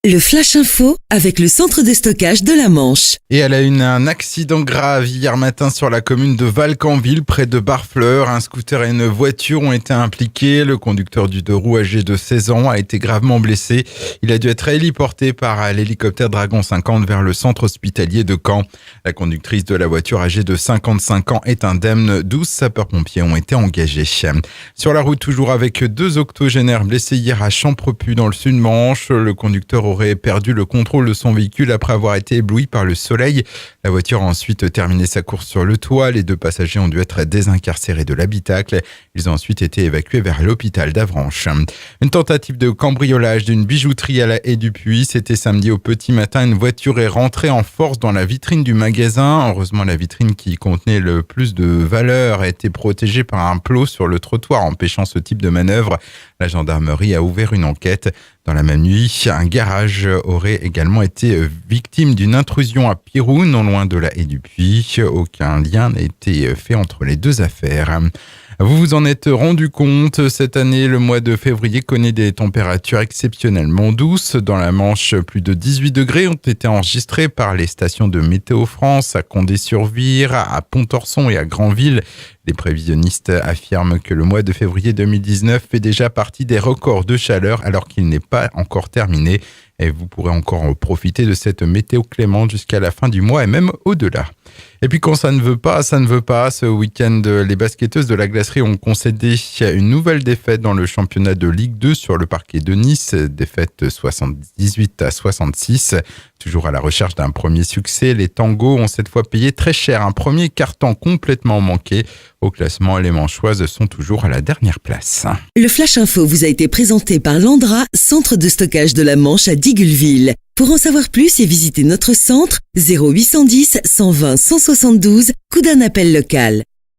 Le Flash Info avec le centre de stockage de la Manche. Et elle a eu un accident grave hier matin sur la commune de Valcanville, près de Barfleur. Un scooter et une voiture ont été impliqués. Le conducteur du deux roues, âgé de 16 ans, a été gravement blessé. Il a dû être héliporté par l'hélicoptère Dragon 50 vers le centre hospitalier de Caen. La conductrice de la voiture, âgée de 55 ans, est indemne. 12 sapeurs-pompiers ont été engagés. Sur la route, toujours avec deux octogénaires blessés hier à Champrepu dans le Sud-Manche. Le conducteur aurait perdu le contrôle de son véhicule après avoir été ébloui par le soleil. La voiture a ensuite terminé sa course sur le toit. Les deux passagers ont dû être désincarcérés de l'habitacle. Ils ont ensuite été évacués vers l'hôpital d'Avranches. Une tentative de cambriolage d'une bijouterie à la Haie du Puy. C'était samedi au petit matin. Une voiture est rentrée en force dans la vitrine du magasin. Heureusement, la vitrine qui contenait le plus de valeur a été protégée par un plot sur le trottoir, empêchant ce type de manœuvre. La gendarmerie a ouvert une enquête. Dans la même nuit, un garage aurait également été victime d'une intrusion à Pirou, non loin de la Haie du Puy. Aucun lien n'a été fait entre les deux affaires. Vous vous en êtes rendu compte, cette année, le mois de février connaît des températures exceptionnellement douces. Dans la Manche, plus de 18 degrés ont été enregistrés par les stations de Météo France à Condé-sur-Vire, à Pontorson et à Granville. Les prévisionnistes affirment que le mois de février 2019 fait déjà partie des records de chaleur alors qu'il n'est pas encore terminé. Et vous pourrez encore profiter de cette météo clémente jusqu'à la fin du mois et même au-delà. Et puis quand ça ne veut pas, ça ne veut pas. Ce week-end, les basketteuses de la Glacerie ont concédé une nouvelle défaite dans le championnat de Ligue 2 sur le parquet de Nice. Défaite 78-66. Toujours à la recherche d'un premier succès, les Tangos ont cette fois payé très cher. Un premier carton complètement manqué. Au classement, les Manchoises sont toujours à la dernière place. Le Flash Info vous a été présenté par Landra, centre de stockage de la Manche à Digulleville. Pour en savoir plus et visiter notre centre, 0810 120 172, coup d'un appel local.